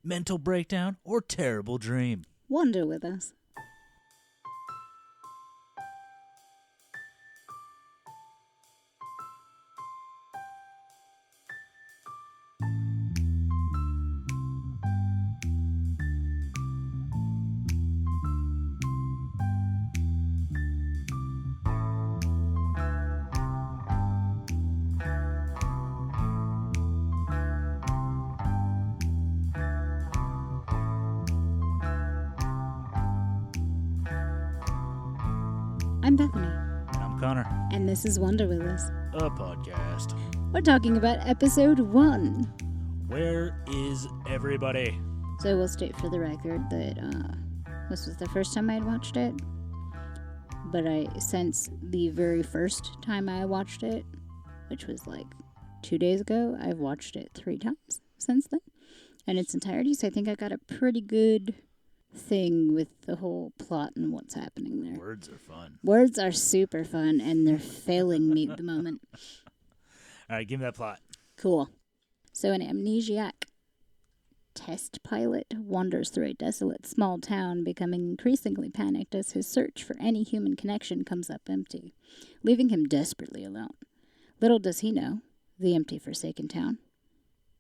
mental breakdown, or terrible dream. Wander with us. I'm Bethany. And I'm Konr. And this is Wander with us. A podcast. We're talking about episode 1. Where is everybody? So we'll state for the record that this was the first time I had watched it. But since the very first time I watched it, which was like 2 days ago, I've watched it 3 times since then. In its entirety, so I think I got a pretty good thing with the whole plot and what's happening there. Words are fun. Words are super fun, and they're failing me at the moment. All right, give me that plot. Cool. So an amnesiac test pilot wanders through a desolate small town, becoming increasingly panicked as his search for any human connection comes up empty, leaving him desperately alone. Little does he know, the empty, forsaken town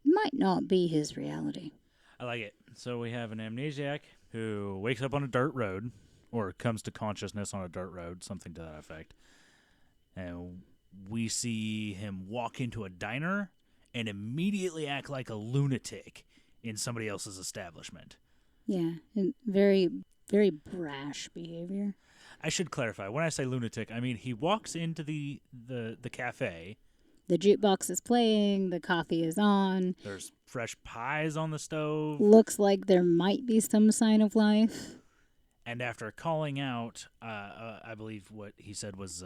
might not be his reality. I like it. So we have an amnesiac who wakes up on a dirt road, or comes to consciousness on a dirt road, something to that effect. And we see him walk into a diner and immediately act like a lunatic in somebody else's establishment. Yeah, and very, very brash behavior. I should clarify. When I say lunatic, I mean he walks into the cafe. The jukebox is playing, the coffee is on. There's fresh pies on the stove. Looks like there might be some sign of life. And after calling out, I believe what he said was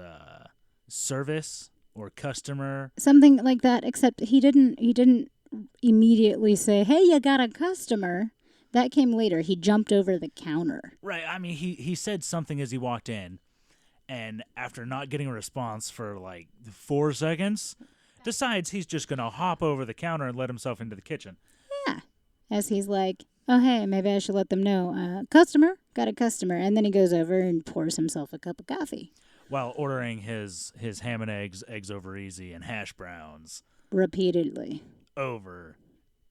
service or customer. Something like that, except he didn't immediately say, "Hey, you got a customer." That came later. He jumped over the counter. Right. I mean, he said something as he walked in. And after not getting a response for like 4 seconds, decides he's just going to hop over the counter and let himself into the kitchen. Yeah. As he's like, "Oh, hey, maybe I should let them know. Customer, got a customer." And then he goes over and pours himself a cup of coffee. While ordering his ham and eggs over easy, and hash browns. Repeatedly. Over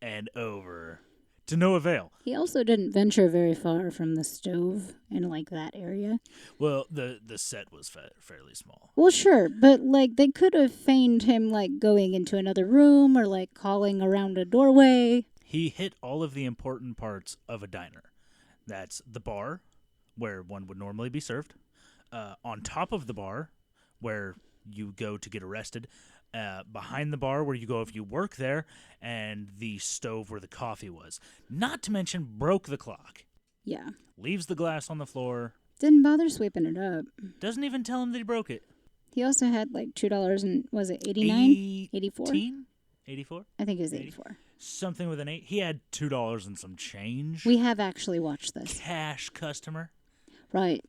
and over. To no avail. He also didn't venture very far from the stove in, like, that area. Well, the set was fairly small. Well, sure, but, like, they could have feigned him, like, going into another room or, like, calling around a doorway. He hit all of the important parts of a diner. That's the bar, where one would normally be served. On top of the bar, where you go to get arrested. Behind the bar, where you go if you work there, and the stove where the coffee was. Not to mention, broke the clock. Yeah. Leaves the glass on the floor. Didn't bother sweeping it up. Doesn't even tell him that he broke it. He also had like $2 and, was it 89? 84? 84? I think it was 84. Something with an 8. He had $2 and some change. We have actually watched this. Cash customer. Right.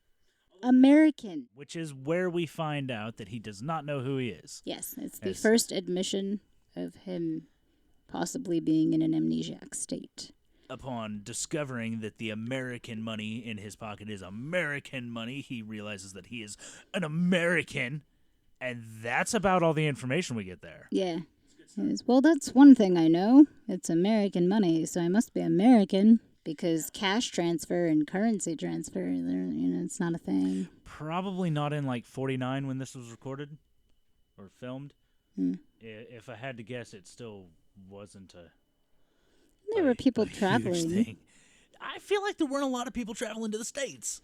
American. Which is where we find out that he does not know who he is. Yes, it's the first admission of him possibly being in an amnesiac state. Upon discovering that the American money in his pocket is American money, he realizes that he is an American, and that's about all the information we get there. Yeah. Well, that's one thing I know. It's American money, so I must be American. Because cash transfer and currency transfer, it's not a thing. Probably not in like 49 when this was recorded or filmed. If I had to guess, it still wasn't a. There were people traveling. Thing. I feel like there weren't a lot of people traveling to the States.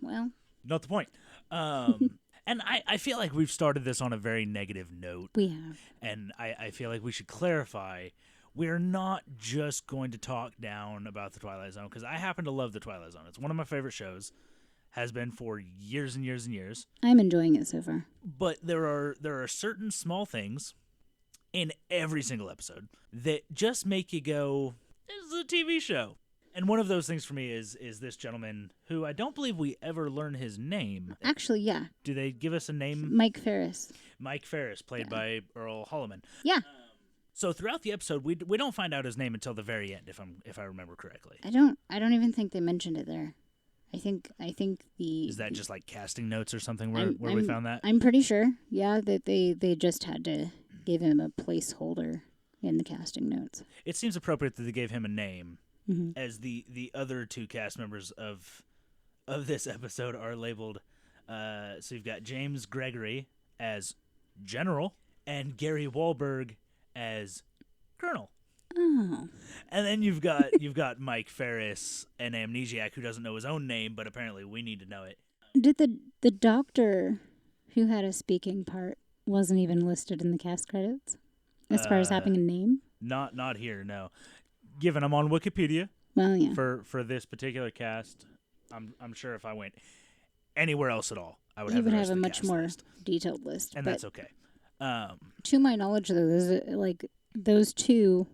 Well, not the point. And I feel like we've started this on a very negative note. We have. And I feel like we should clarify. We're not just going to talk down about the Twilight Zone, because I happen to love the Twilight Zone. It's one of my favorite shows. Has been for years and years and years. I'm enjoying it so far. But there are certain small things in every single episode that just make you go, this is a TV show. And one of those things for me is this gentleman who I don't believe we ever learn his name. Actually, yeah. Do they give us a name? Mike Ferris. Mike Ferris, played by Earl Holliman. Yeah. So throughout the episode, we don't find out his name until the very end, if I remember correctly. I don't even think they mentioned it there. I think the Is that just like casting notes or something where we found that? I'm pretty sure. Yeah, that they just had to give him a placeholder in the casting notes. It seems appropriate that they gave him a name, as the other two cast members of this episode are labeled. So you've got James Gregory as General and Gary Wahlberg as Colonel. Oh. And then you've got Mike Ferris, an amnesiac who doesn't know his own name, but apparently we need to know it. Did the doctor who had a speaking part wasn't even listed in the cast credits as far as having a name? Not here, no. Given I'm on Wikipedia, well, yeah, for this particular cast, I'm sure if I went anywhere else at all, I would you have would the have rest a of the much cast more list. detailed list, And but that's okay. To my knowledge, though, like those two,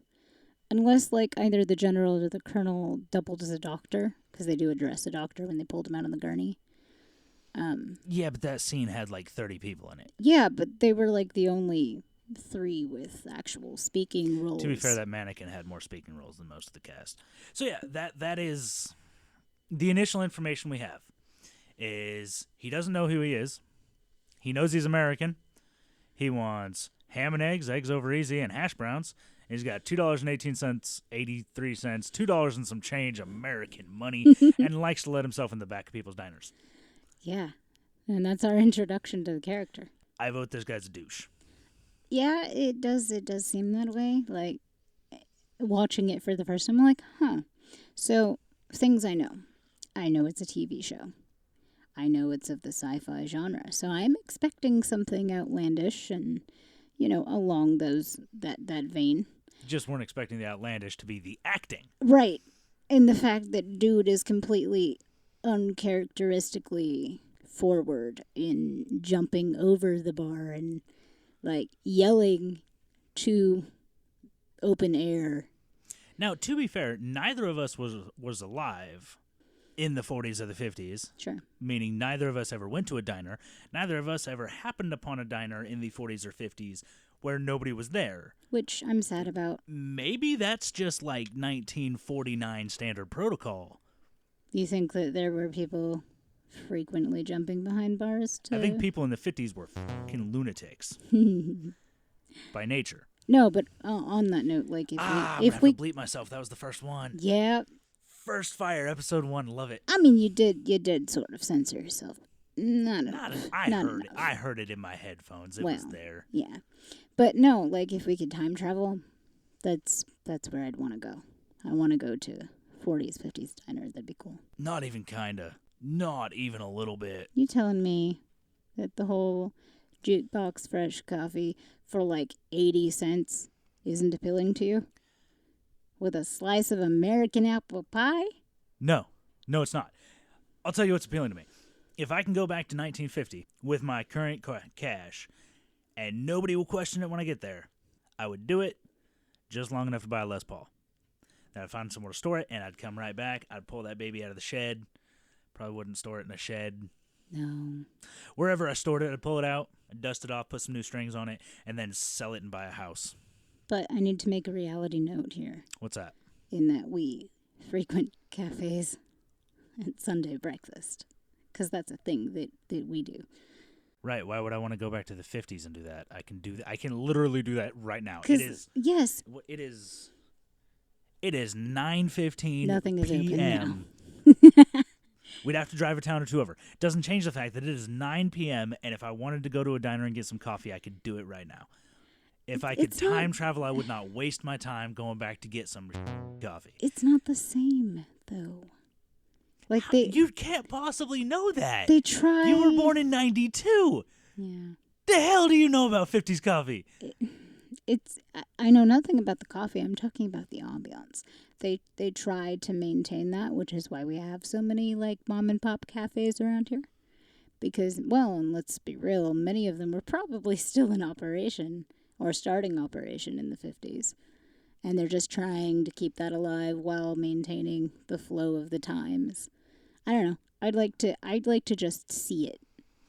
unless like either the general or the colonel doubled as a doctor, because they do address a doctor when they pulled him out on the gurney. Yeah, but that scene had like 30 people in it. Yeah, but they were like the only 3 with actual speaking roles. To be fair, that mannequin had more speaking roles than most of the cast. So yeah, that is the initial information we have. Is he doesn't know who he is. He knows he's American. He wants ham and eggs over easy, and hash browns. And he's got $2.18, 83 cents, $2 and some change American money, and likes to let himself in the back of people's diners. Yeah, and that's our introduction to the character. I vote this guy's a douche. Yeah, it does seem that way. Like, watching it for the first time, I'm like, huh. So, things I know. I know it's a TV show. I know it's of the sci-fi genre. So I'm expecting something outlandish and, along that vein. Just weren't expecting the outlandish to be the acting. Right. And the fact that dude is completely uncharacteristically forward in jumping over the bar and, like, yelling to open air. Now, to be fair, neither of us was alive in the 40s or the 50s. Sure. Meaning neither of us ever went to a diner. Neither of us ever happened upon a diner in the 40s or 50s where nobody was there. Which I'm sad about. Maybe that's just like 1949 standard protocol. You think that there were people frequently jumping behind bars? I think people in the 50s were fucking lunatics. By nature. No, but on that note, like if we bleep myself, that was the first one. Yeah. First Fire, episode 1, love it. I mean, you did sort of censor yourself. Not enough. I heard it in my headphones. It was there. Yeah. But no, like if we could time travel, that's where I'd want to go. I want to go to 40s, 50s diner. That'd be cool. Not even kinda. Not even a little bit. You telling me that the whole jukebox fresh coffee for like 80 cents isn't appealing to you? With a slice of American apple pie? No, it's not. I'll tell you what's appealing to me. If I can go back to 1950 with my current cash and nobody will question it when I get there, I would do it just long enough to buy a Les Paul. Then I'd find somewhere to store it, and I'd come right back. I'd pull that baby out of the shed. Probably wouldn't store it in a shed. No. Wherever I stored it, I'd pull it out, I'd dust it off, put some new strings on it, and then sell it and buy a house. But I need to make a reality note here. What's that? In that we frequent cafes at Sunday breakfast. Because that's a thing that we do. Right. Why would I want to go back to the 50s and do that? I can do that. I can literally do that right now. Yes. It is 9:15 Nothing is p.m. open now. We'd have to drive a town or two over. Doesn't change the fact that it is 9 p.m. and if I wanted to go to a diner and get some coffee, I could do it right now. If I could time travel, I would not waste my time going back to get some coffee. It's not the same, though. Like you can't possibly know that. They try. You were born in 92. Yeah. The hell do you know about 50s coffee? I know nothing about the coffee. I'm talking about the ambiance. They try to maintain that, which is why we have so many like mom and pop cafes around here. Because, well, and let's be real, many of them were probably still in operation or starting operation in the 50s. And they're just trying to keep that alive while maintaining the flow of the times. I don't know. I'd like to just see it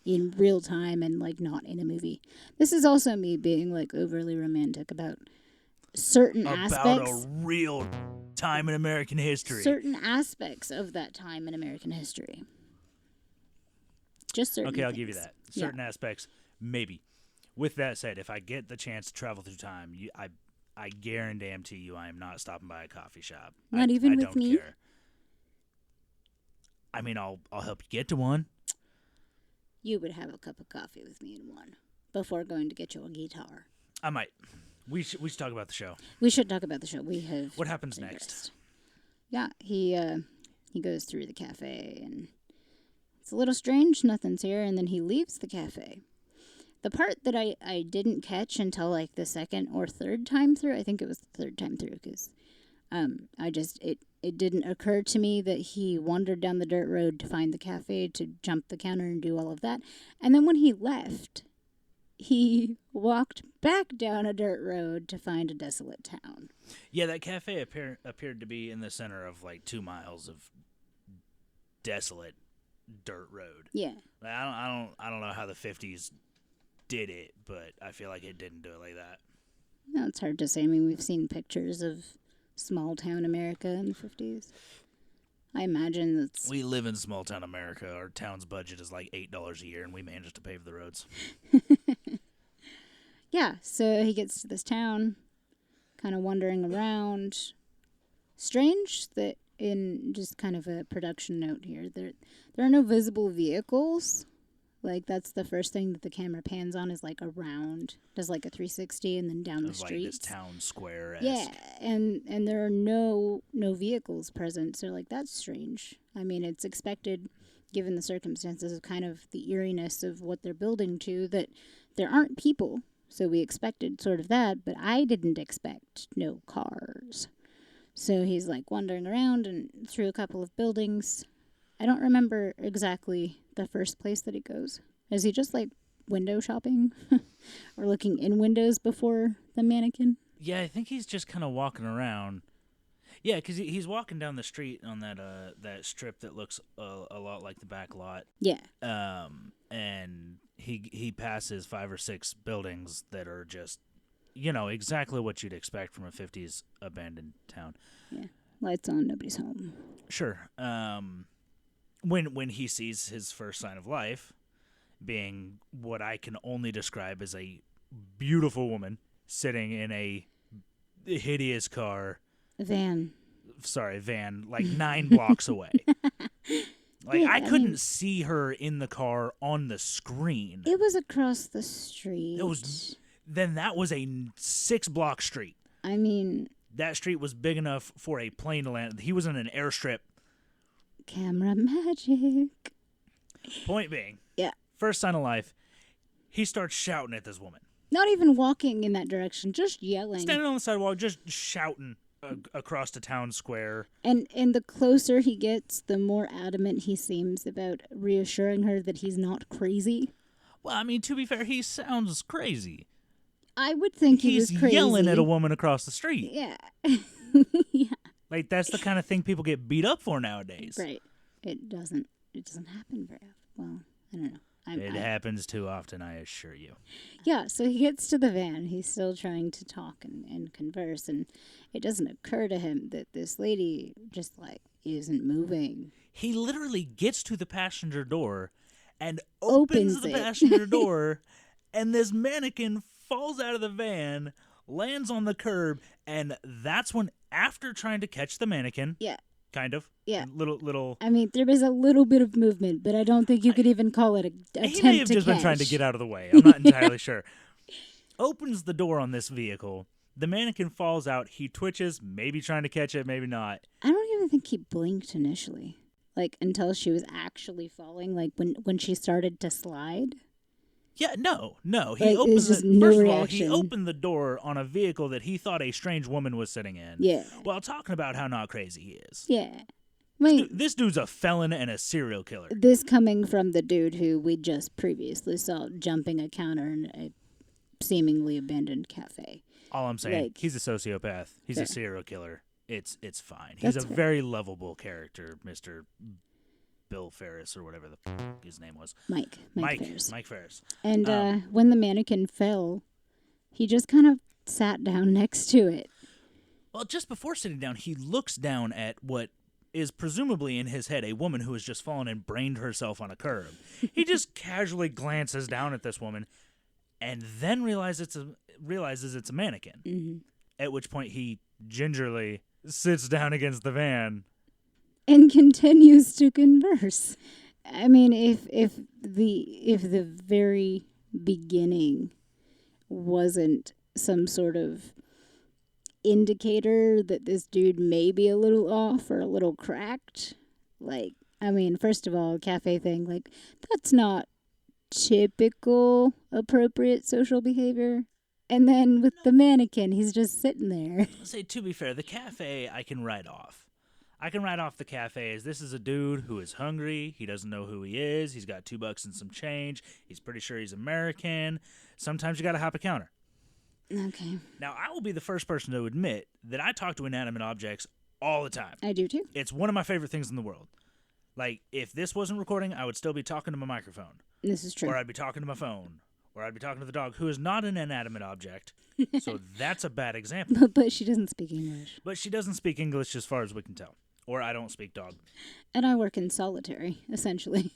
in real time and like not in a movie. This is also me being like overly romantic about certain about a aspects. real time in American history. Certain aspects of that time in American history. Just certain Okay, I'll things. give you that. Yeah. Certain aspects, maybe. With that said, if I get the chance to travel through time, I guarantee you I am not stopping by a coffee shop. Not even I with don't me? care. I mean, I'll help you get to one. You would have a cup of coffee with me in one before going to get your guitar. I might. We should talk about the show. We should talk about the show. We have. What happens digressed. next? Yeah, he goes through the cafe and it's a little strange. Nothing's here, and then he leaves the cafe. The part that I didn't catch until like the second or third time through, I think it was the third time through, because it didn't occur to me that he wandered down the dirt road to find the cafe, to jump the counter and do all of that. And then when he left, he walked back down a dirt road to find a desolate town. Yeah, that cafe appeared to be in the center of like 2 miles of desolate dirt road. Yeah. I don't know how the 50s did it, but I feel like it didn't do it like that. No, it's hard to say. I mean, we've seen pictures of small town America in the 50s. I imagine that's... We live in small town America. Our town's budget is like $8 a year, and we managed to pave the roads. Yeah, so he gets to this town, kind of wandering around. Strange that, in just kind of a production note here, there are no visible vehicles. Like, that's the first thing that the camera pans on, is like around, does like a 360 and then down the street. Like this town square-esque. Yeah, and there are no vehicles present, so like that's strange. I mean, it's expected, given the circumstances of kind of the eeriness of what they're building to, that there aren't people. So we expected sort of that, but I didn't expect no cars. So he's like wandering around and through a couple of buildings. I don't remember exactly the first place that he goes. Is he just like window shopping or looking in windows before the mannequin? Yeah, I think he's just kind of walking around. Yeah, because he's walking down the street on that strip that looks a lot like the back lot. Yeah. And he passes 5 or 6 buildings that are just, exactly what you'd expect from a 50s abandoned town. Yeah. Lights on, nobody's home. Sure. When he sees his first sign of life, being what I can only describe as a beautiful woman sitting in a hideous car. Van, like 9 blocks away. Like, Yeah, I I couldn't mean- see her in the car on the screen. it was across the street. Then that was a 6-block street. I mean, That street was big enough for a plane to land. He was in an airstrip. camera magic. Point being, Yeah. first sign of life, he starts shouting at this woman. Not even walking in that direction, just yelling. Standing on the sidewalk, just shouting across the town square. And the closer he gets, the more adamant he seems about reassuring her that he's not crazy. Well, I mean, to be fair, he sounds crazy. I would think he was He's crazy. yelling at a woman across the street. Yeah. Yeah. Like, that's the kind of thing people get beat up for nowadays. Right. It doesn't happen very often. Well, I don't know. It happens too often, I assure you. Yeah, so he gets to the van. He's still trying to talk and converse, and it doesn't occur to him that this lady just, like, isn't moving. He literally gets to the passenger door and opens Opens the it. passenger door, and this mannequin falls out of the van, lands on the curb, and that's when, after trying to catch the mannequin, Yeah. kind of, Yeah. little. I mean, there was a little bit of movement, but I don't think you could even call it a attempt He may have to just catch. been trying to get out of the way. I'm not entirely sure. Opens the door on this vehicle. The mannequin falls out. He twitches, maybe trying to catch it, maybe not. I don't even think he blinked initially, like until she was actually falling, like when she started to slide. Yeah, no. He Like, opened there's just the, no first of all, he reaction. opened the door on a vehicle that he thought a strange woman was sitting in. Yeah. While talking about how not crazy he is. Yeah. Wait, This dude's a felon and a serial killer. this coming from the dude who we just previously saw jumping a counter in a seemingly abandoned cafe. All I'm saying, Like- he's a sociopath. He's Fair. a serial killer. It's fine. He's That's a fair. very lovable character, Mr. Bill Ferris or whatever the his name was. Mike Ferris. Mike Ferris. And when the mannequin fell, he just kind of sat down next to it. Well, just before sitting down, he looks down at what is presumably in his head a woman who has just fallen and brained herself on a curb. He just casually glances down at this woman and then realizes it's a mannequin. Mm-hmm. At which point he gingerly sits down against the van And continues to converse. I mean, if the very beginning wasn't some sort of indicator that this dude may be a little off or a little cracked, like, I mean, first of all, cafe thing, like, that's not typical appropriate social behavior. And then with the mannequin, he's just sitting there. Say, to be fair, the cafe I can write off. I can write off the cafe as this is a dude who is hungry. He doesn't know who he is. He's got $2 and some change. He's pretty sure he's American. Sometimes you got to hop a counter. Okay. Now, I will be the first person to admit that I talk to inanimate objects all the time. I do too. It's one of my favorite things in the world. Like, if this wasn't recording, I would still be talking to my microphone. This is true. Or I'd be talking to my phone. Or I'd be talking to the dog, who is not an inanimate object. So that's a bad example. But she doesn't speak English. But she doesn't speak English as far as we can tell. Or I don't speak dog. And I work in solitary, essentially.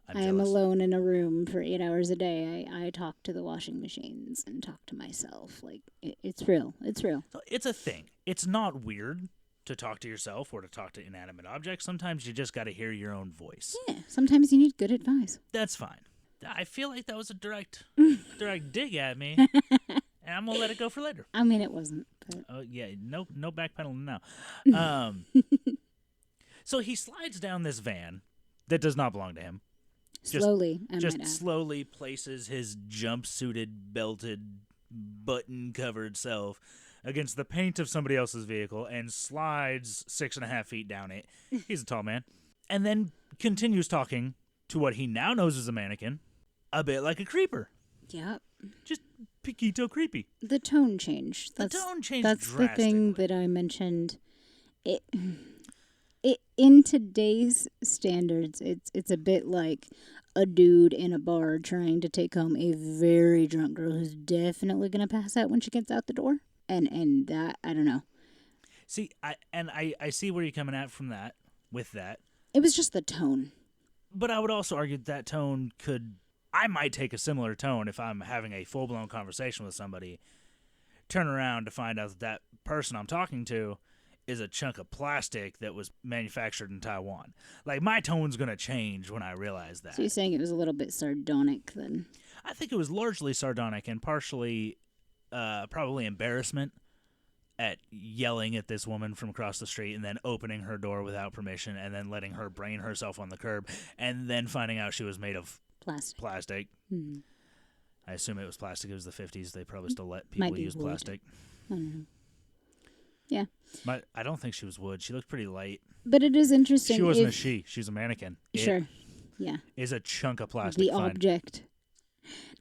I'm I am jealous. alone in a room for 8 hours a day. I talk to the washing machines and talk to myself. Like, it's real. It's real. So it's a thing. It's not weird to talk to yourself or to talk to inanimate objects. Sometimes you just got to hear your own voice. Yeah, sometimes you need good advice. That's fine. I feel like that was a direct dig at me. And I'm going to let it go for later. I mean, it wasn't. But... Oh, yeah. No backpedaling now. So he slides down this van that does not belong to him. Slowly, I just might add. slowly places his jumpsuited, belted, button-covered self against the paint of somebody else's vehicle and slides 6.5 feet down it. He's a tall man. And then continues talking to what he now knows is a mannequin, a bit like a creeper. Yep. Just Piquito creepy. The tone change. The tone changed That's the thing drastically. that I mentioned. It in today's standards, it's a bit like a dude in a bar trying to take home a very drunk girl who's definitely gonna pass out when she gets out the door. And that, I don't know. See, I see where you're coming at from that, with that. It was just the tone. But I would also argue that tone I might take a similar tone if I'm having a full-blown conversation with somebody, turn around to find out that person I'm talking to is a chunk of plastic that was manufactured in Taiwan. Like, my tone's going to change when I realize that. So you're saying it was a little bit sardonic then? I think it was largely sardonic and partially probably embarrassment at yelling at this woman from across the street and then opening her door without permission and then letting her brain herself on the curb and then finding out she was made of plastic. Mm-hmm. I assume it was plastic. It was the 50s. They probably still let people use wood. plastic. I don't know. Yeah. I don't think she was wood. She looked pretty light. But it is interesting. She wasn't a she. She's a mannequin. Sure. Yeah. Is a chunk of plastic. The object.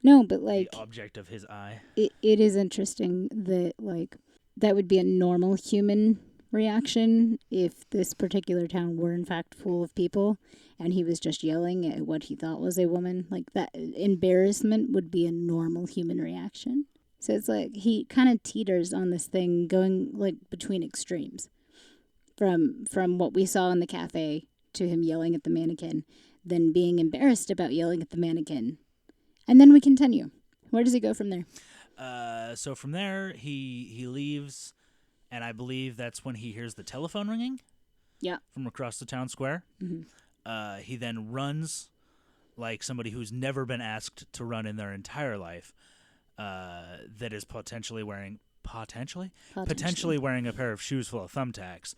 No, but like... The object of his eye. It is interesting that, like, that would be a normal human reaction if this particular town were in fact full of people and he was just yelling at what he thought was a woman. Like, that embarrassment would be a normal human reaction. So it's like he kind of teeters on this thing going like between extremes. From what we saw in the cafe to him yelling at the mannequin, then being embarrassed about yelling at the mannequin. And then we continue. Where does he go from there? So from there, he leaves, and I believe that's when he hears the telephone ringing. Yeah. From across the town square. Mm-hmm. He then runs like somebody who's never been asked to run in their entire life. That is potentially wearing wearing a pair of shoes full of thumbtacks.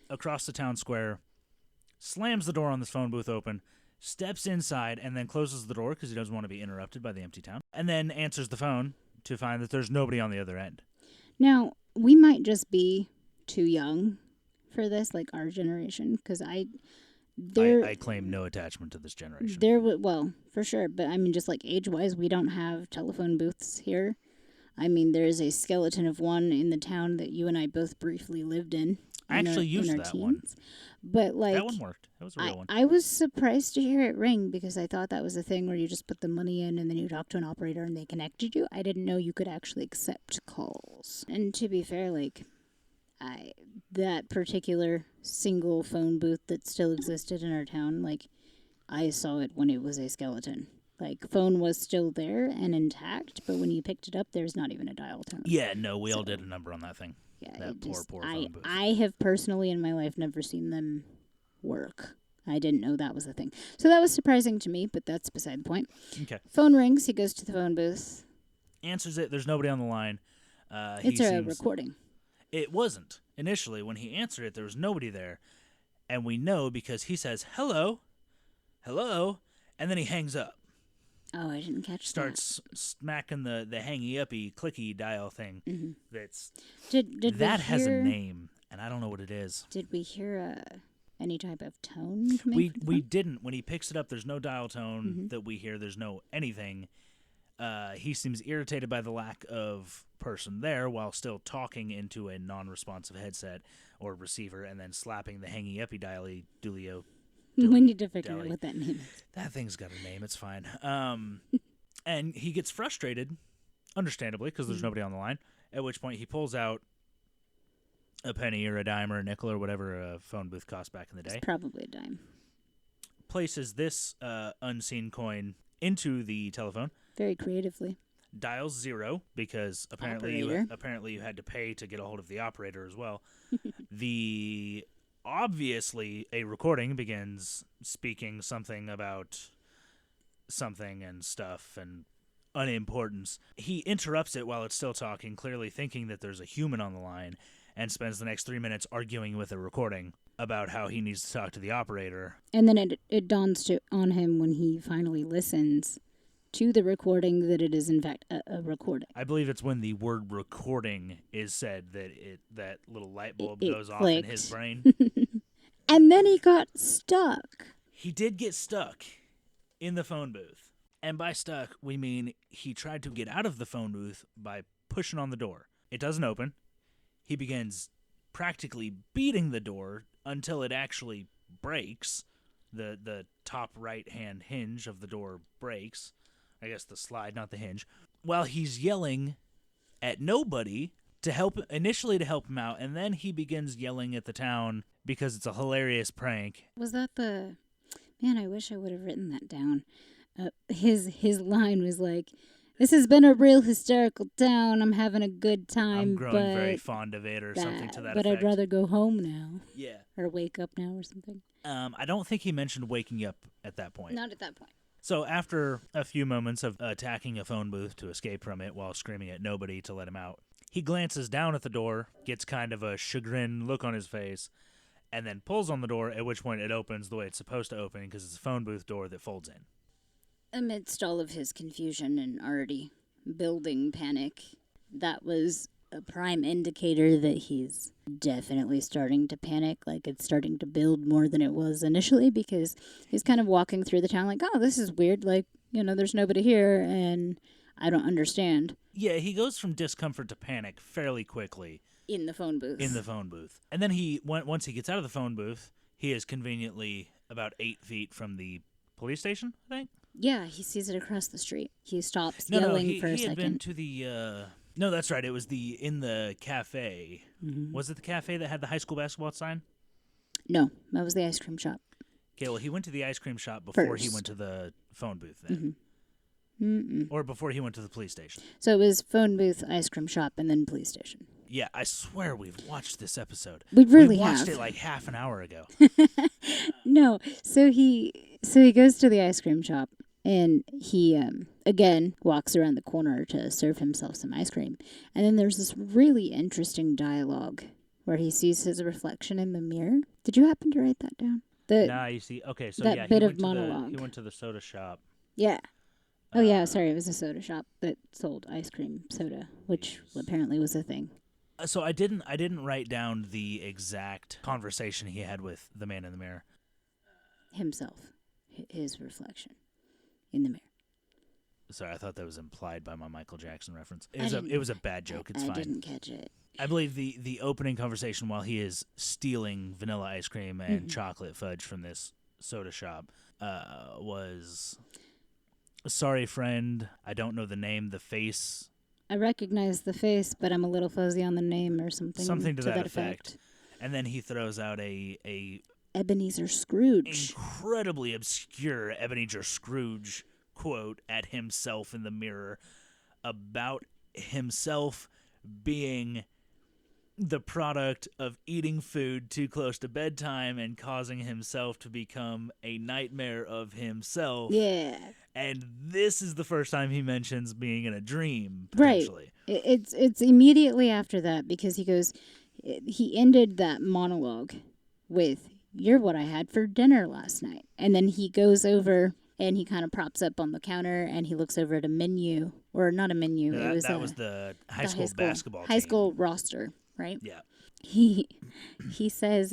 Across the town square, slams the door on this phone booth open, steps inside, and then closes the door because he doesn't want to be interrupted by the empty town, and then answers the phone to find that there's nobody on the other end. Now, we might just be too young for this, like our generation, because I claim no attachment to this generation. Well, for sure, but I mean, just like age-wise, we don't have telephone booths here. I mean, there is a skeleton of one in the town that you and I both briefly lived in. I actually used our that one. teens. But like That one worked. That was a real one. I was surprised to hear it ring because I thought that was a thing where you just put the money in and then you talk to an operator and they connected you. I didn't know you could actually accept calls. And to be fair, like that particular single phone booth that still existed in our town, like I saw it when it was a skeleton. Like phone was still there and intact, but when you picked it up, there's not even a dial tone. Yeah, no, we all did a number on that thing. Yeah, that poor phone booth. I have personally in my life never seen them work. I didn't know that was a thing. So that was surprising to me, but that's beside the point. Okay. Phone rings. He goes to the phone booth. Answers it. There's nobody on the line. It's a recording. It wasn't. Initially, when he answered it, there was nobody there. And we know because he says, hello, hello, and then he hangs up. Oh, I didn't catch Starts smacking the hangy-uppy, clicky dial thing. Mm-hmm. That's that has a name, and I don't know what it is. Did we hear any type of tone? We didn't. When he picks it up, there's no dial tone that we hear. There's no anything. He seems irritated by the lack of person there while still talking into a non-responsive headset or receiver and then slapping the hangy-uppy dialy dulio. We need to figure out what that name is. That thing's got a name. It's fine. And he gets frustrated, understandably, because there's nobody on the line, at which point he pulls out a penny or a dime or a nickel or whatever a phone booth cost back in the day. It's probably a dime. Places this unseen coin into the telephone. Very creatively. Dials 0 because apparently you had to pay to get a hold of the operator as well. Obviously a recording begins speaking something about something and stuff and unimportance. He interrupts it while it's still talking, clearly thinking that there's a human on the line, and spends the next 3 minutes arguing with a recording about how he needs to talk to the operator. And then it dawns on him when he finally listens to the recording that it is in fact a recording. I believe it's when the word recording is said that little light bulb goes off clicked in his brain. And then he got stuck. He did get stuck in the phone booth. And by stuck, we mean he tried to get out of the phone booth by pushing on the door. It doesn't open. He begins practically beating the door until it actually breaks. The top right-hand hinge of the door breaks. I guess the slide, not the hinge. While he's yelling at nobody initially to help him out, and then he begins yelling at the town because it's a hilarious prank. Was that man, I wish I would have written that down. His line was like, "This has been a real hysterical town. I'm having a good time, I'm growing very fond of it," or something to that effect. But I'd rather go home now. Yeah. Or wake up now or something. I don't think he mentioned waking up at that point. Not at that point. So after a few moments of attacking a phone booth to escape from it while screaming at nobody to let him out, he glances down at the door, gets kind of a chagrined look on his face, and then pulls on the door, at which point it opens the way it's supposed to open because it's a phone booth door that folds in. Amidst all of his confusion and already building panic, that was a prime indicator that he's definitely starting to panic. Like, it's starting to build more than it was initially, because he's kind of walking through the town like, oh, this is weird. Like, there's nobody here and I don't understand. Yeah, he goes from discomfort to panic fairly quickly. In the phone booth. And then once he gets out of the phone booth, he is conveniently about 8 feet from the police station, I think? Yeah, he sees it across the street. He stops yelling for a second. He had been to the... No, that's right. It was in the cafe. Mm-hmm. Was it the cafe that had the high school basketball sign? No, that was the ice cream shop. Okay, well, he went to the ice cream shop before he went to the phone booth then. Mm-hmm. Or before he went to the police station. So it was phone booth, ice cream shop, and then police station. Yeah, I swear we've watched this episode. We really watched it like half an hour ago. No, so he goes to the ice cream shop. And he, again, walks around the corner to serve himself some ice cream. And then there's this really interesting dialogue where he sees his reflection in the mirror. Did you happen to write that down? Nah, you see. Okay, so that bit of monologue. He went to the soda shop. Yeah. Oh, yeah, sorry. It was a soda shop that sold ice cream soda, which apparently was a thing. So I didn't write down the exact conversation he had with the man in the mirror. Himself. His reflection. In the mirror. Sorry, I thought that was implied by my Michael Jackson reference. I didn't- It was a bad joke. It's I fine. didn't catch it. I believe the opening conversation while he is stealing vanilla ice cream and chocolate fudge from this soda shop was, sorry, friend, I don't know the name, the face. I recognize the face, but I'm a little fuzzy on the name or something. Something to that effect. And then he throws out a Ebenezer Scrooge. incredibly obscure Ebenezer Scrooge quote at himself in the mirror about himself being the product of eating food too close to bedtime and causing himself to become a nightmare of himself. Yeah. And this is the first time he mentions being in a dream, Right. potentially. It's immediately after that because he ended that monologue with, "You're what I had for dinner last night." And then he goes over and he kind of props up on the counter and he looks over at a menu, or not a menu. That was the high school basketball high team. school roster, right? Yeah. He says,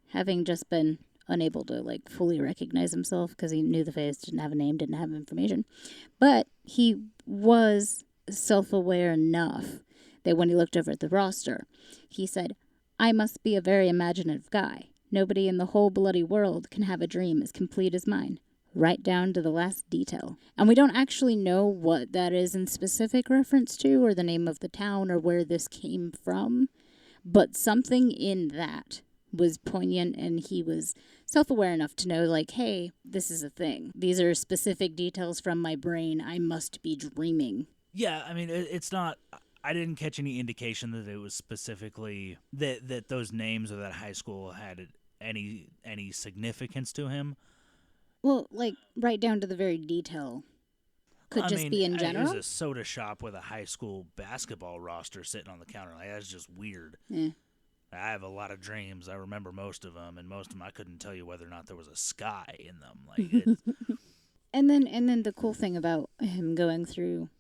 having just been unable to like fully recognize himself because he knew the face, didn't have a name, didn't have information, but he was self-aware enough that when he looked over at the roster, he said, "I must be a very imaginative guy. Nobody in the whole bloody world can have a dream as complete as mine, right down to the last detail." And we don't actually know what that is in specific reference to, or the name of the town, or where this came from, but something in that was poignant, and he was self-aware enough to know, like, hey, this is a thing. These are specific details from my brain. I must be dreaming. Yeah, I mean, it's not... I didn't catch any indication that it was specifically... that those names of that high school had any significance to him. Well, like, right down to the very detail. Could be in general. It was a soda shop with a high school basketball roster sitting on the counter. Like, that's just weird. Yeah. I have a lot of dreams. I remember most of them, and most of them I couldn't tell you whether or not there was a sky in them. Like, and then the cool thing about him going through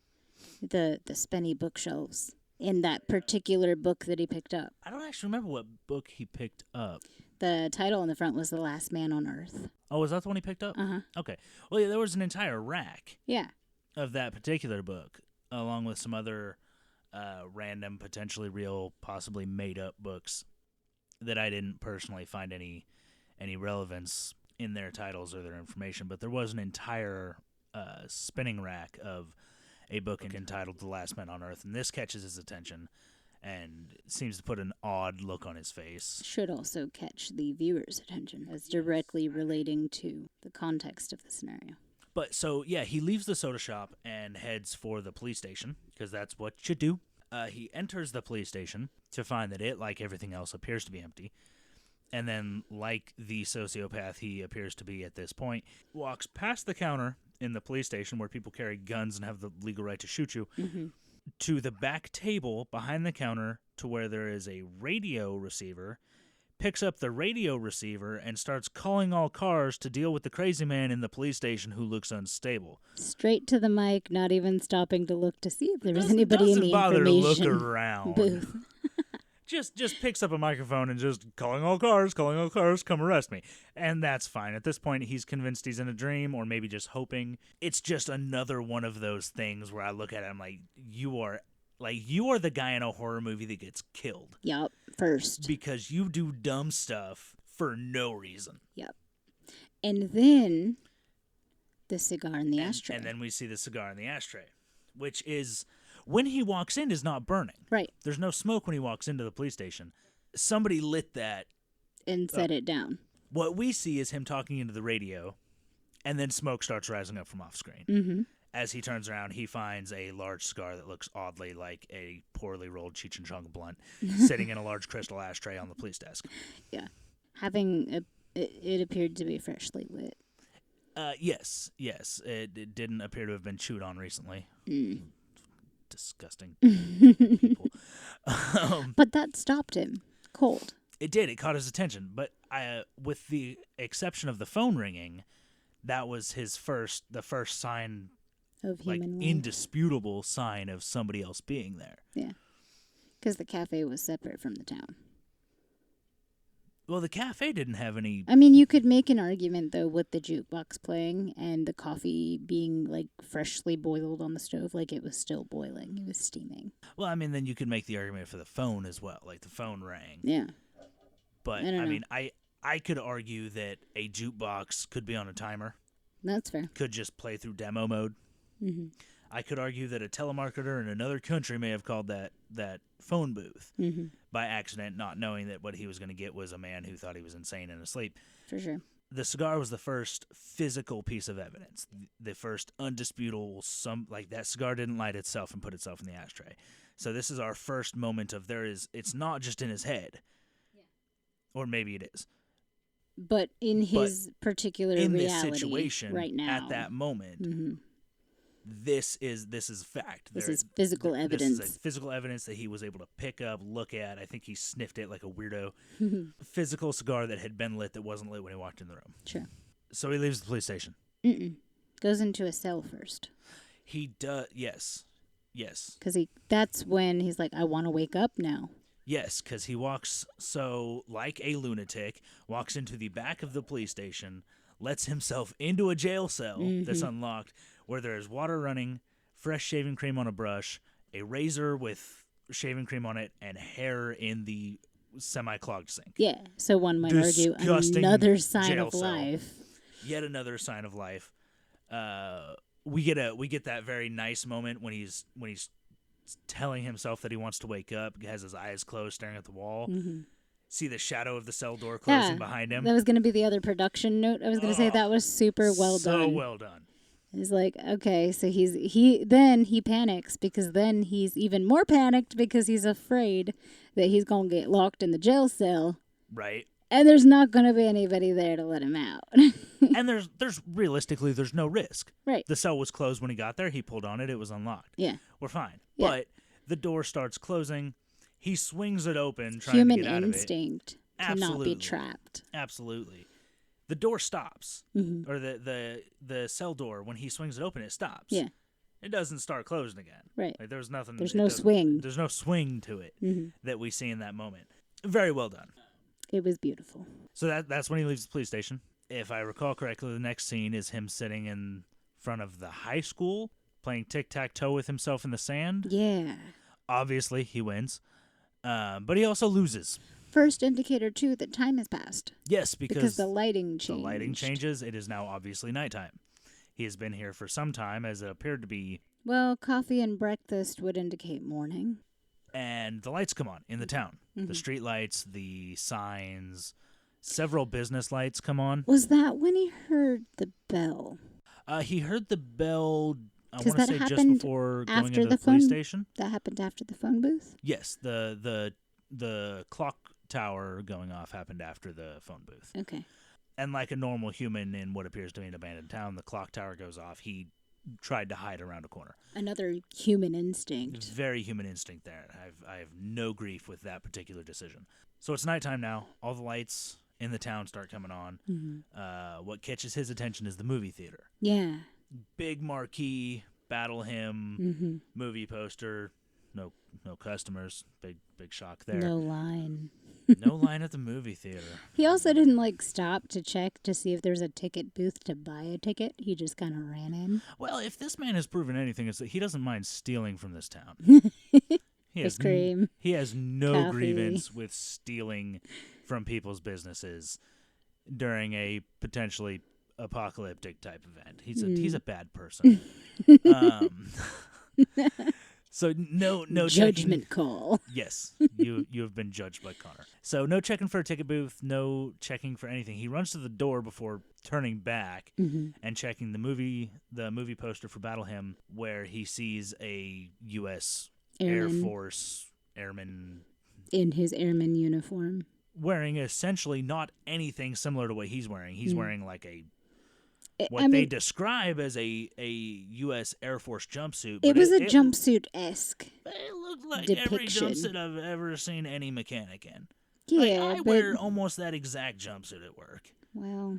the spenny bookshelves in that particular book that he picked up. I don't actually remember what book he picked up. The title on the front was The Last Man on Earth. Oh, was that the one he picked up? Uh-huh. Okay. Well, yeah, there was an entire rack. Yeah. Of that particular book, along with some other random, potentially real, possibly made-up books that I didn't personally find any relevance in their titles or their information. But there was an entire spinning rack of a book entitled The Last Man on Earth, and this catches his attention and seems to put an odd look on his face. Should also catch the viewer's attention as directly relating to the context of the scenario. But so, yeah, he leaves the soda shop and heads for the police station, because that's what you do. He enters the police station to find that it, like everything else, appears to be empty. And then, like the sociopath he appears to be at this point, walks past the counter in the police station where people carry guns and have the legal right to shoot you, to the back table behind the counter to where there is a radio receiver, picks up the radio receiver and starts calling all cars to deal with the crazy man in the police station who looks unstable. Straight to the mic, not even stopping to look to see if there was anybody in the bother information to look around. booth. just picks up a microphone and just calling all cars, come arrest me. And that's fine. At this point, he's convinced he's in a dream, or maybe just hoping. It's just another one of those things where I look at it, I'm like, you are the guy in a horror movie that gets killed. Yup, first. Because you do dumb stuff for no reason. Yep. And then the cigar in the ashtray. And then we see the cigar in the ashtray, which is, when he walks in, is not burning. Right. There's no smoke when he walks into the police station. Somebody lit that. And set it down. What we see is him talking into the radio, and then smoke starts rising up from off screen. Mm-hmm. As he turns around, he finds a large cigar that looks oddly like a poorly rolled Cheech and Chong blunt sitting in a large crystal ashtray on the police desk. Yeah. It appeared to be freshly lit. Yes. It didn't appear to have been chewed on recently. Disgusting people. But that stopped him cold. It did. It caught his attention. But with the exception of the phone ringing, that was the first sign of human life. Indisputable sign of somebody else being there. Yeah. Because the cafe was separate from the town. Well, the cafe didn't have any. I mean, you could make an argument, though, with the jukebox playing and the coffee being, like, freshly boiled on the stove. Like, it was still boiling. It was steaming. Well, I mean, then you could make the argument for the phone as well. Like, the phone rang. Yeah. But, I don't know. mean, I could argue that a jukebox could be on a timer. That's fair. Could just play through demo mode. Mm-hmm. I could argue that a telemarketer in another country may have called that phone booth by accident, not knowing that what he was going to get was a man who thought he was insane and asleep. For sure. The cigar was the first physical piece of evidence, the first undisputable. That cigar didn't light itself and put itself in the ashtray. So this is our first moment of it's not just in his head, or maybe it is, but in his particular in reality, this situation right now, at that moment. This is fact. This is physical evidence. This is physical evidence that he was able to pick up, look at. I think he sniffed it like a weirdo. Physical cigar that had been lit that wasn't lit when he walked in the room. Sure. So he leaves the police station. Goes into a cell first. He does. Yes. Because that's when he's like, I want to wake up now. Yes, because he walks like a lunatic, walks into the back of the police station, lets himself into a jail cell that's unlocked, where there is water running, fresh shaving cream on a brush, a razor with shaving cream on it, and hair in the semi-clogged sink. Yeah, so one might argue Disgusting another sign jail of cell. life. Yet another sign of life. We get that very nice moment when he's telling himself that he wants to wake up, has his eyes closed, staring at the wall. See the shadow of the cell door closing behind him. That was going to be the other production note. I was going to say that was super well done. So well done. He's like, okay, so he panics because then he's even more panicked because he's afraid that he's going to get locked in the jail cell. Right. And there's not going to be anybody there to let him out. And there's realistically, there's no risk. Right. The cell was closed when he got there. He pulled on it. It was unlocked. Yeah. We're fine. Yeah. But the door starts closing. He swings it open, trying Human to get out of it. instinct to Absolutely. not be trapped. Absolutely. The door stops. Or the cell door, when he swings it open, it stops. Yeah. It doesn't start closing again. Right. Like, there's nothing. There's no swing. There's no swing to it that we see in that moment. Very well done. It was beautiful. So that's when he leaves the police station. If I recall correctly, the next scene is him sitting in front of the high school, playing tic-tac-toe with himself in the sand. Yeah. Obviously, he wins. But he also loses. First indicator, too, that time has passed. Yes, because the lighting changed. The lighting changes. It is now obviously nighttime. He has been here for some time, as it appeared to be. Well, coffee and breakfast would indicate morning. And the lights come on in the town. The street lights, the signs, several business lights come on. Was that when he heard the bell? He heard the bell, I want to that say, just happened before after going into the the police phone- station. That happened after the phone booth? Yes, the clock tower going off happened after the phone booth. Okay. And like a normal human in what appears to be an abandoned town, the clock tower goes off. He tried to hide around a corner. Another human instinct. Very human instinct there. I have no grief with that particular decision. So it's nighttime now. All the lights in the town start coming on. What catches his attention is the movie theater. Yeah. Big marquee, battle hymn, movie poster. No customers. Big shock there. No line. No line at the movie theater. He also didn't stop to check to see if there's a ticket booth to buy a ticket. He just kind of ran in. Well, if this man has proven anything, it's that he doesn't mind stealing from this town. Ice cream. He has no coffee. grievance with stealing from people's businesses during a potentially apocalyptic type event. He's a bad person. So no Judgment checking. call. Yes, you have been judged by Konr. So no checking for a ticket booth, no checking for anything. He runs to the door before turning back and checking the movie poster for Battle Hymn, where he sees a U.S. Air Force airman in his airman uniform, wearing essentially not anything similar to what he's wearing. He's wearing like they describe as a U.S. Air Force jumpsuit. But it was a jumpsuit-esque. It looked like depiction. every jumpsuit I've ever seen any mechanic in. Yeah, I wear almost that exact jumpsuit at work. Well,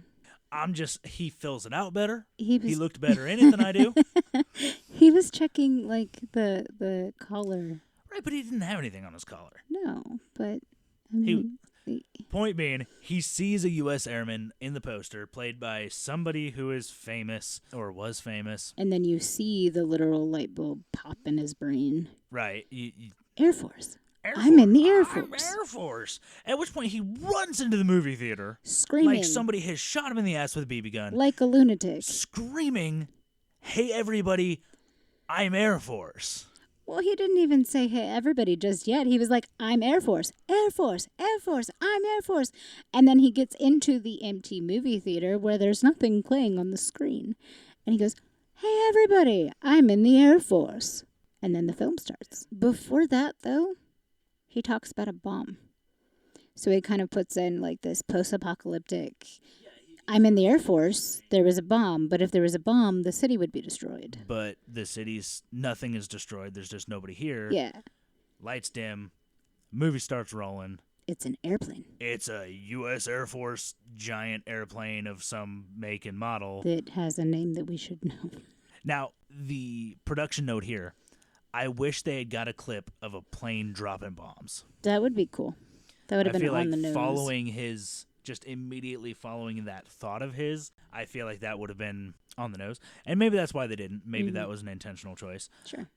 he fills it out better. He looked better in it than I do. He was checking the collar. Right, but he didn't have anything on his collar. No, but I mean, Point being, he sees a U.S. airman in the poster, played by somebody who is famous or was famous. And then you see the literal light bulb pop in his brain. Right. Air Force. Air I'm Force. in the Air I'm Force. Air Force. At which point he runs into the movie theater, Screaming. like somebody has shot him in the ass with a BB gun. Like a lunatic. Screaming, "Hey everybody, I'm Air Force." Well, he didn't even say, "Hey, everybody," just yet. He was like, "I'm Air Force, Air Force, Air Force, I'm Air Force." And then he gets into the empty movie theater where there's nothing playing on the screen. And he goes, "Hey, everybody, I'm in the Air Force." And then the film starts. Before that, though, he talks about a bomb. So he kind of puts in like this post-apocalyptic, I'm in the Air Force, there was a bomb, but if there was a bomb, the city would be destroyed. But the city's, nothing is destroyed. There's just nobody here. Yeah. Lights dim. Movie starts rolling. It's an airplane. It's a U.S. Air Force giant airplane of some make and model. That has a name that we should know. Now, the production note here, I wish they had got a clip of a plane dropping bombs. That would be cool. That would have been on the nose. Following his, just immediately following that thought of his, I feel like that would have been on the nose. And maybe that's why they didn't. Maybe that was an intentional choice. Sure.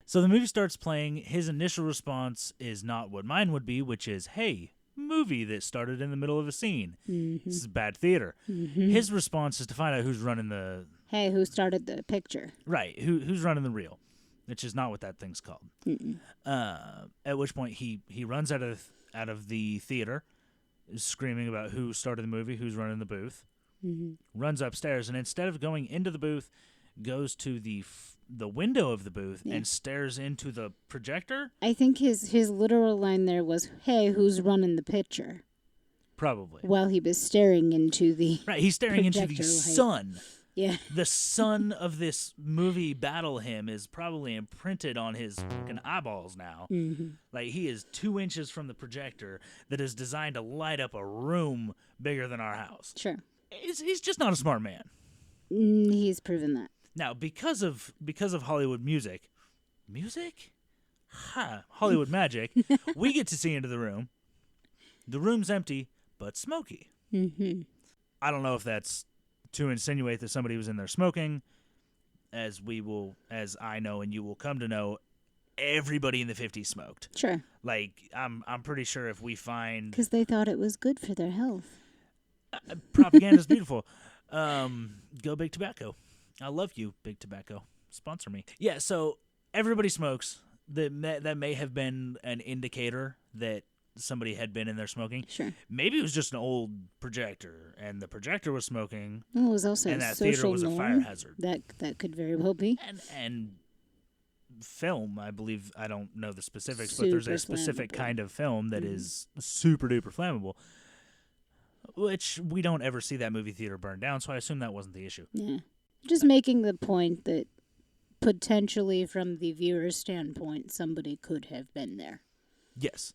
So the movie starts playing. His initial response is not what mine would be, which is, "Hey, movie that started in the middle of a scene. This is bad theater." His response is to find out who's running the... Hey, who started the picture? Right, who's running the reel, which is not what that thing's called. At which point he runs out of the theater, screaming about who started the movie, who's running the booth, runs upstairs, and instead of going into the booth, goes to the window of the booth and stares into the projector. I think his literal line there was, "Hey, who's running the picture?" Probably. While he was staring into the Right, he's staring into the projector light. sun. Yeah. The sun of this movie battle him is probably imprinted on his fucking eyeballs now. Like, he is 2 inches from the projector that is designed to light up a room bigger than our house. Sure. He's just not a smart man. He's proven that. Now, because of Hollywood Hollywood magic, we get to see into the room. The room's empty, but smoky. I don't know if that's to insinuate that somebody was in there smoking, as I know and you will come to know, everybody in the 50s smoked. Sure. Like, I'm pretty sure if we find... Because they thought it was good for their health. Propaganda's beautiful. Go Big Tobacco. I love you, Big Tobacco. Sponsor me. Yeah, so everybody smokes. That may have been an indicator that somebody had been in there smoking. Sure. Maybe it was just an old projector, and the projector was smoking. Well, it was also and a that social theater was norm. a fire hazard. That could very well be. And film, I believe, I don't know the specifics, but there's a specific kind of film that is super duper flammable, which we don't ever see that movie theater burn down, so I assume that wasn't the issue. Yeah. Just making the point that potentially from the viewer's standpoint, somebody could have been there. Yes.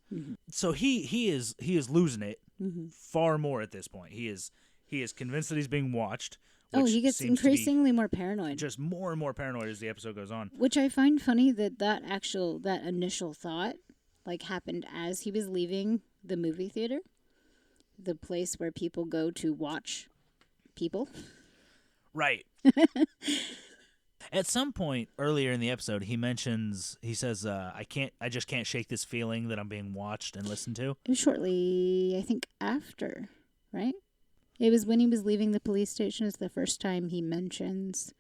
So he is losing it far more at this point. He is convinced that he's being watched. He gets increasingly more paranoid. Just more and more paranoid as the episode goes on. Which I find funny that initial thought happened as he was leaving the movie theater, the place where people go to watch people. Right. At some point earlier in the episode, he says, I just can't shake this feeling that I'm being watched and listened to. It was shortly, I think, after, right? It was when he was leaving the police station. It's the first time he mentions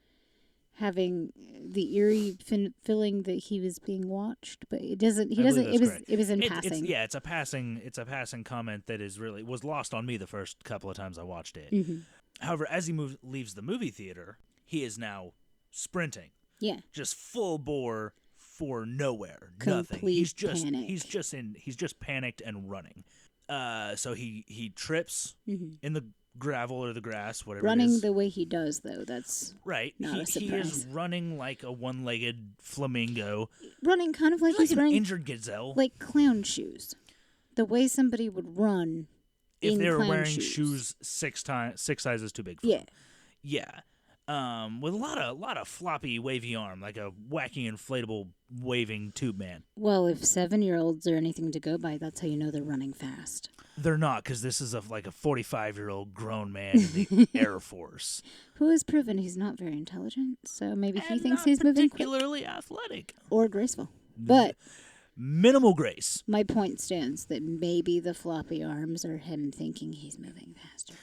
having the eerie feeling that he was being watched, but it doesn't. It was in passing. It's a passing comment that was lost on me the first couple of times I watched it. However, as he leaves the movie theater, he is now sprinting. Yeah. Just full bore for nowhere. Complete nothing. He's panic. He's just panicked and running. So he trips in the gravel or the grass, whatever running it is. The way he does, though, that's right. Not a surprise. He is running like a one-legged flamingo. Running kind of like he's an wearing injured gazelle. Like clown shoes. The way somebody would run if in they were clown wearing shoes. 6 sizes too big for them. Yeah. With a lot of floppy, wavy arm, like a wacky, inflatable, waving tube man. Well, if 7-year-olds are anything to go by, that's how you know they're running fast. They're not, because this is like a 45-year-old grown man in the Air Force. Who has proven he's not very intelligent, so maybe he And thinks not he's moving quick particularly athletic. or graceful. But Minimal grace. my point stands that maybe the floppy arms are him thinking he's moving faster.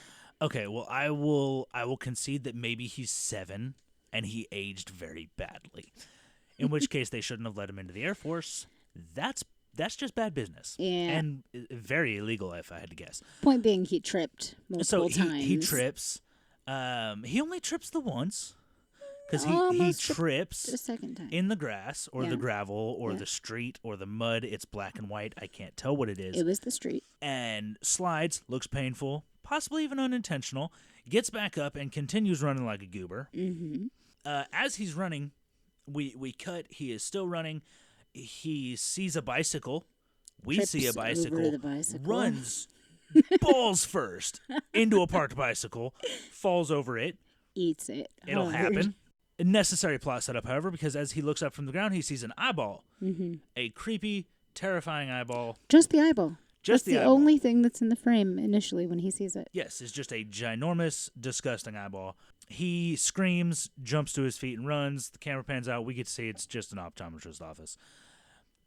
Okay, well, I will concede that maybe he's 7 and he aged very badly. In which case, they shouldn't have let him into the Air Force. That's just bad business. Yeah. And very illegal, if I had to guess. Point being, he tripped multiple times. He trips. He only trips the once. Because he Almost trips the second time. in the grass or Yeah. the gravel or Yeah. the street or the mud. It's black and white. I can't tell what it is. It was the street. And slides, looks painful, possibly even unintentional, gets back up and continues running like a goober. Mm-hmm. As he's running, we cut. He is still running. He sees a bicycle. We Trips see a over bicycle. the bicycle. Runs balls first into a parked bicycle, falls over it. Eats it. It'll hard. happen. A necessary plot setup, however, because as he looks up from the ground, he sees an eyeball. Mm-hmm. A creepy, terrifying eyeball. Just the eyeball. Just That's the eyeball. only thing that's in the frame initially when he sees it. Yes, it's just a ginormous, disgusting eyeball. He screams, jumps to his feet, and runs. The camera pans out. We get to see it's just an optometrist's office.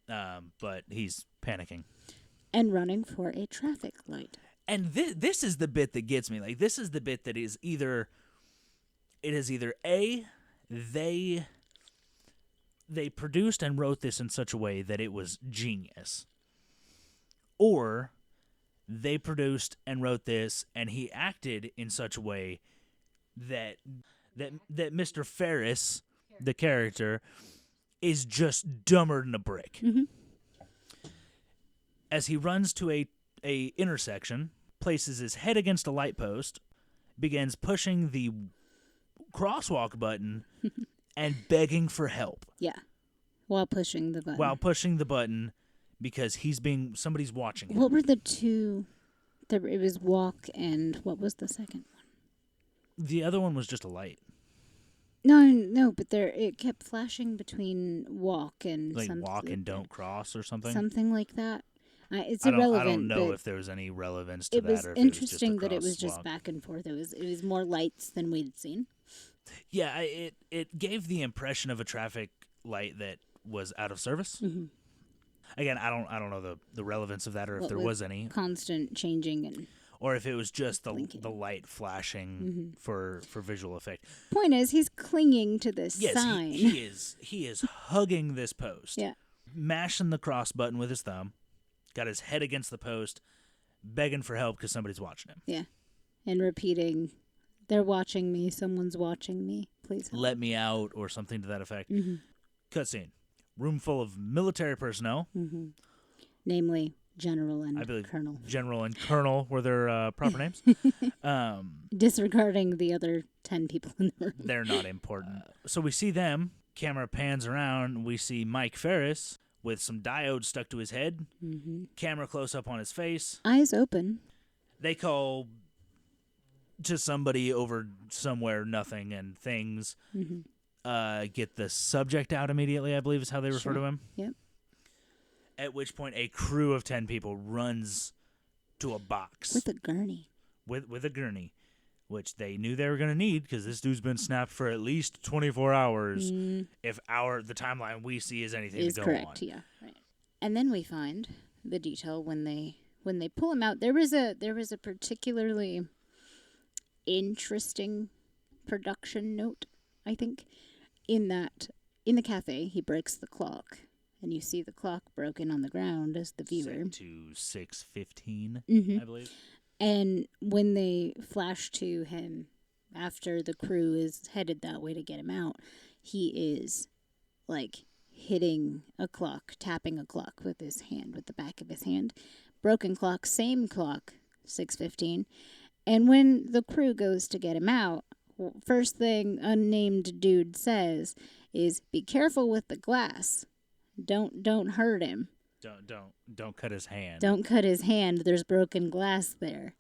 But he's panicking. And running for a traffic light. And this is the bit that gets me. Like, this is the bit that is either... It is either A, they produced and wrote this in such a way that it was genius. Or they produced and wrote this and he acted in such a way that Mr. Ferris, the character, is just dumber than a brick. Mm-hmm. As he runs to a intersection, places his head against a light post, begins pushing the crosswalk button and begging for help. Yeah. While pushing the button. Because somebody's watching him. What were the two? It was walk and what was the second one? The other one was just a light. No, but it kept flashing between walk and Like something. walk and don't cross or something? Something like that. It's I irrelevant. don't know but if there was any relevance to it was that or if interesting it was just a that it was just crosswalk. back and forth. It was more lights than we'd seen. Yeah, it gave the impression of a traffic light that was out of service. Mm-hmm. Again, I don't know the relevance of that or if there was any. Constant changing and Or if it was just the blinking. light flashing Mm-hmm. for visual effect. Point is, he's clinging to this Yes, sign. he is hugging this post. Yeah. Mashing the cross button with his thumb. Got his head against the post, begging for help because somebody's watching him. Yeah. And repeating, they're watching me, someone's watching me, please help. Let me out or something to that effect. Mm-hmm. Cutscene. Room full of military personnel. Mm-hmm. Namely, General and I believe Colonel. General and Colonel were their proper names. Disregarding the other 10 people in the room. They're not important. So we see them. Camera pans around. We see Mike Ferris with some diodes stuck to his head. Mm-hmm. Camera close up on his face. Eyes open. They call to somebody over somewhere, nothing, and things. Mm-hmm. Get the subject out immediately, I believe is how they refer to him. Yep. At which point a crew of 10 people runs to a box. With a gurney. With a gurney, which they knew they were going to need because this dude's been snapped for at least 24 hours if the timeline we see is anything Is to go correct, on. yeah. Right. And then we find the detail when they pull him out. There was a particularly interesting production note, I think, in that in the cafe he breaks the clock and you see the clock broken on the ground as the viewer. Set to 6:15, Mm-hmm. I believe. And when they flash to him after the crew is headed that way to get him out, he is like hitting a clock, tapping a clock with his hand, with the back of his hand. Broken clock, same clock, 6:15. And when the crew goes to get him out, first thing unnamed dude says is, "Be careful with the glass. Don't hurt him. Don't cut his hand. Don't cut his hand. There's broken glass there,"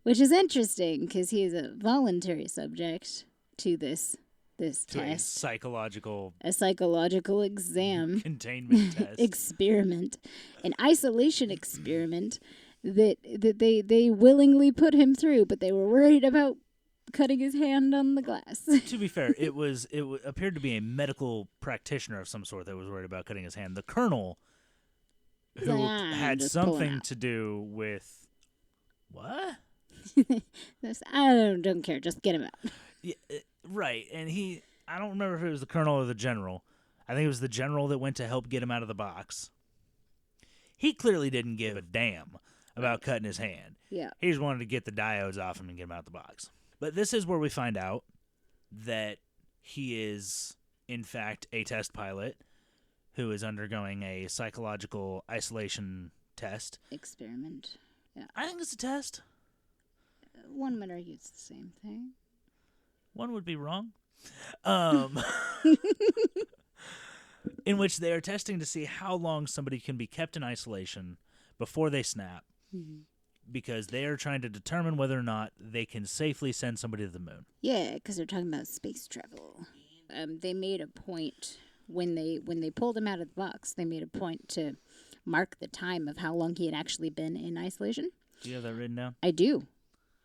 which is interesting because he is a voluntary subject to this to a test, psychological exam containment test. experiment, an isolation experiment that they willingly put him through, but they were worried about cutting his hand on the glass. To be fair, it appeared to be a medical practitioner of some sort that was worried about cutting his hand. The colonel, who had something to do with what? I don't care. Just get him out. Yeah, right. And I don't remember if it was the colonel or the general. I think it was the general that went to help get him out of the box. He clearly didn't give a damn about cutting his hand. Yeah. He just wanted to get the diodes off him and get him out of the box. But this is where we find out that he is, in fact, a test pilot who is undergoing a psychological isolation test. Experiment. Yeah. I think it's a test. One might argue it's the same thing. One would be wrong. In which they are testing to see how long somebody can be kept in isolation before they snap. Mm-hmm. Because they are trying to determine whether or not they can safely send somebody to the moon. Yeah, because they're talking about space travel. They made a point when they pulled him out of the box. They made a point to mark the time of how long he had actually been in isolation. Do you have that written down? I do,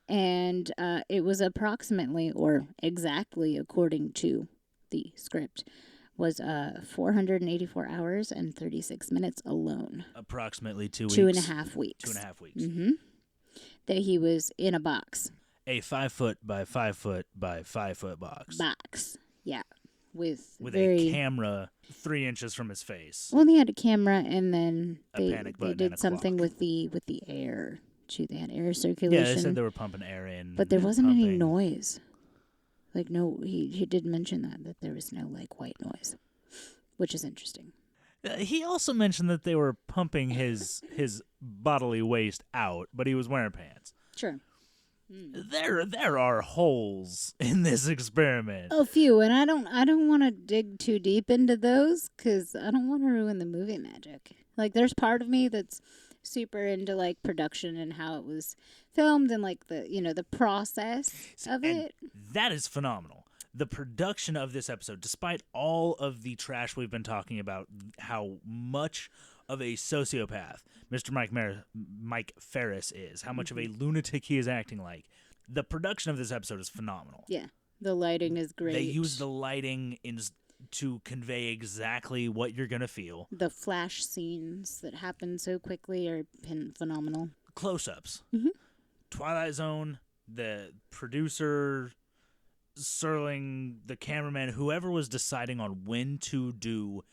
and it was approximately or exactly according to the script was 484 hours and 36 minutes alone. Approximately 2 weeks. 2.5 weeks. 2.5 weeks. Mm-hmm. That he was in a box. A 5 foot by 5 foot by 5 foot box. Yeah. With a camera 3 inches from his face. Well, they had a camera, and then they did something clock. with the air. Too. They had air circulation. Yeah, they said they were pumping air in. But there wasn't any noise. Like, no, he did mention that there was no, like, white noise, which is interesting. He also mentioned that they were pumping his bodily waste out, but he was wearing pants. Sure. There are holes in this experiment. A few, and I don't want to dig too deep into those because I don't want to ruin the movie magic. Like, there's part of me that's super into like production and how it was filmed and like the process of it. That is phenomenal. The production of this episode, despite all of the trash we've been talking about, how much of a sociopath Mr. Mike Ferris is, how much of a lunatic he is acting like. The production of this episode is phenomenal. Yeah, the lighting is great. They use the lighting to convey exactly what you're going to feel. The flash scenes that happen so quickly are phenomenal. Close-ups. Mm-hmm. Twilight Zone, the producer, Serling, the cameraman, whoever was deciding on when to do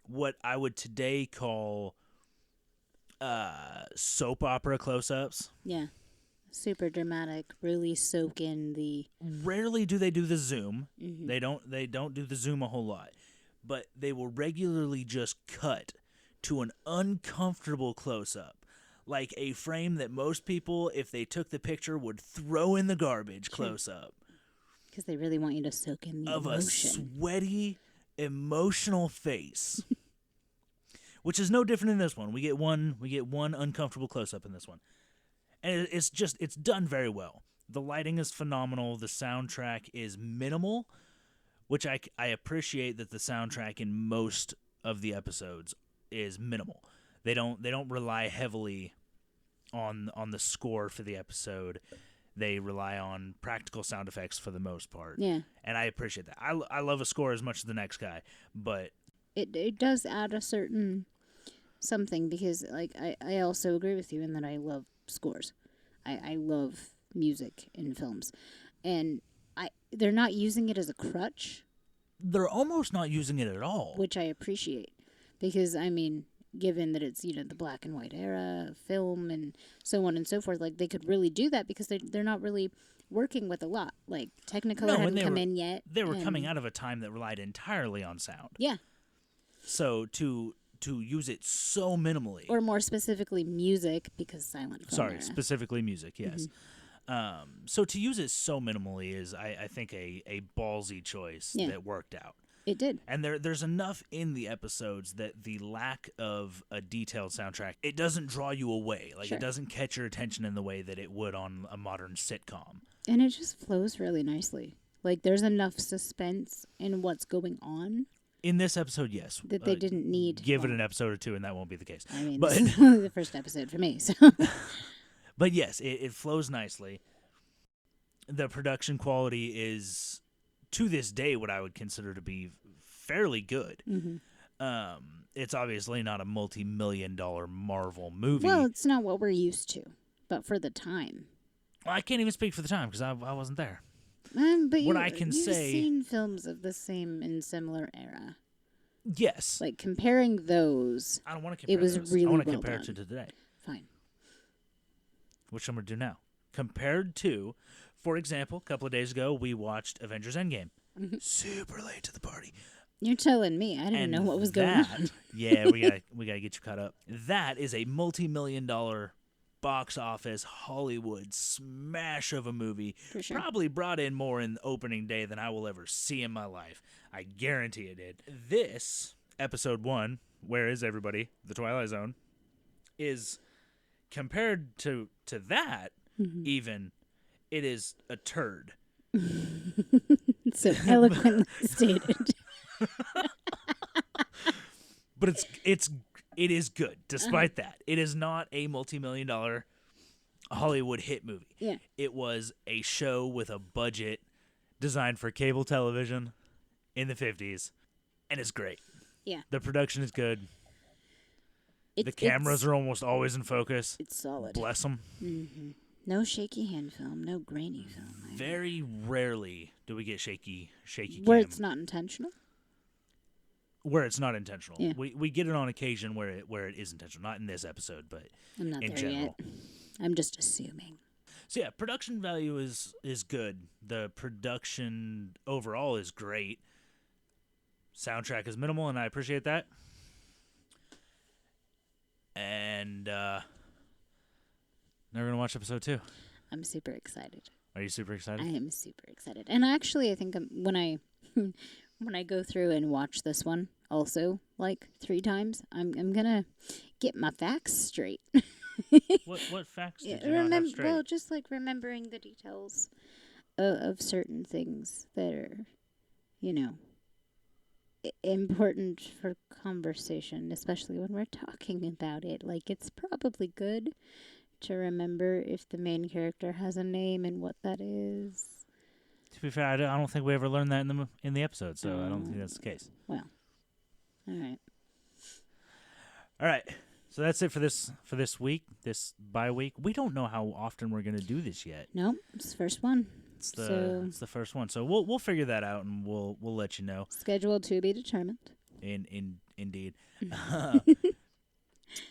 what I would today call soap opera close-ups. Yeah. Super dramatic, really soak in the... Rarely do they do the zoom. Mm-hmm. They don't do the zoom a whole lot. But they will regularly just cut to an uncomfortable close-up. Like a frame that most people, if they took the picture, would throw in the garbage close-up. Because they really want you to soak in the of emotion. A sweaty, emotional face. Which is no different in this one. We get one uncomfortable close-up in this one. And it's done very well. The lighting is phenomenal. The soundtrack is minimal, which I appreciate that the soundtrack in most of the episodes is minimal. They don't rely heavily on the score for the episode. They rely on practical sound effects for the most part. Yeah. And I appreciate that. I love a score as much as the next guy, but it does add a certain something because like I also agree with you in that I love scores. I love music in films. And they're not using it as a crutch. They're almost not using it at all. Which I appreciate. Because, I mean, given that it's, the black and white era of film and so on and so forth, like, they could really do that because they're not really working with a lot. Like, Technicolor hadn't come in yet. They were coming out of a time that relied entirely on sound. Yeah. So, to use it so minimally. Or more specifically music, because silent film era. Specifically music, yes. Mm-hmm. So to use it so minimally is, I think, a ballsy choice that worked out. It did. And there's enough in the episodes that the lack of a detailed soundtrack, it doesn't draw you away. Like, It doesn't catch your attention in the way that it would on a modern sitcom. And it just flows really nicely. Like, there's enough suspense in what's going on. In this episode, yes. That they didn't need. Give it an episode or two, and that won't be the case. I mean, but this is only the first episode for me, so. But yes, it flows nicely. The production quality is, to this day, what I would consider to be fairly good. Mm-hmm. It's obviously not a multi-million-dollar Marvel movie. Well, it's not what we're used to, but for the time. Well, I can't even speak for the time because I wasn't there. But you've seen films of the same and similar era. Yes. Like, comparing those, I don't want to compare it was those. really I want to well compare done. it to today. Fine. Which I'm going to do now. Compared to, for example, a couple of days ago, we watched Avengers Endgame. Mm-hmm. Super late to the party. You're telling me. I didn't know what was going on. Yeah, we gotta get you caught up. That is a multi-million-dollar box office Hollywood smash of a movie. For sure. Probably brought in more in the opening day than I will ever see in my life. I guarantee it did. This, episode 1, Where Is Everybody? The Twilight Zone, is compared to that, even, it is a turd. So eloquently stated. But it is good despite that. It is not a multi-million-dollar Hollywood hit movie. Yeah. It was a show with a budget designed for cable television in the 50s, and it's great. Yeah. The production is good. The cameras are almost always in focus. It's solid. Bless them. Mm-hmm. No shaky hand film, no grainy film. Very rarely do we get shaky where cam. it's not intentional. Where it's not intentional. Yeah. We get it on occasion where it is intentional. Not in this episode, but I'm not in there general. yet. I'm just assuming. So yeah, production value is good. The production overall is great. Soundtrack is minimal, and I appreciate that. And now we're gonna watch episode 2. I'm super excited. Are you super excited? I am super excited. And actually, I think when I go through and watch this one also like 3 times, I'm gonna get my facts straight. What facts did you not have straight? Well, just like remembering the details of certain things that are, important for conversation, especially when we're talking about it. Like, it's probably good to remember if the main character has a name and what that is. To be fair, I don't think we ever learned that in the episode, so I don't think that's the case. Well, all right. So that's it for this week, this bye week. We don't know how often we're going to do this yet. Nope, it's the first one. It's the first one, so we'll figure that out and we'll let you know. Schedule to be determined. Indeed.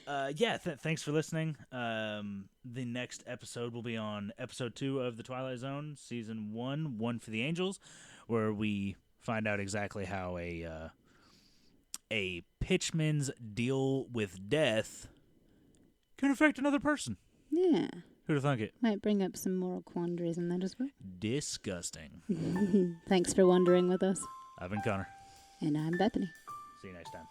Thanks for listening. The next episode will be on episode 2 of The Twilight Zone, season 1, One for the Angels, where we find out exactly how a pitchman's deal with death can affect another person. Yeah. Who'd have thunk it? Might bring up some moral quandaries in that as well. Disgusting. Thanks for wondering with us. I've been Konr. And I'm Bethany. See you next time.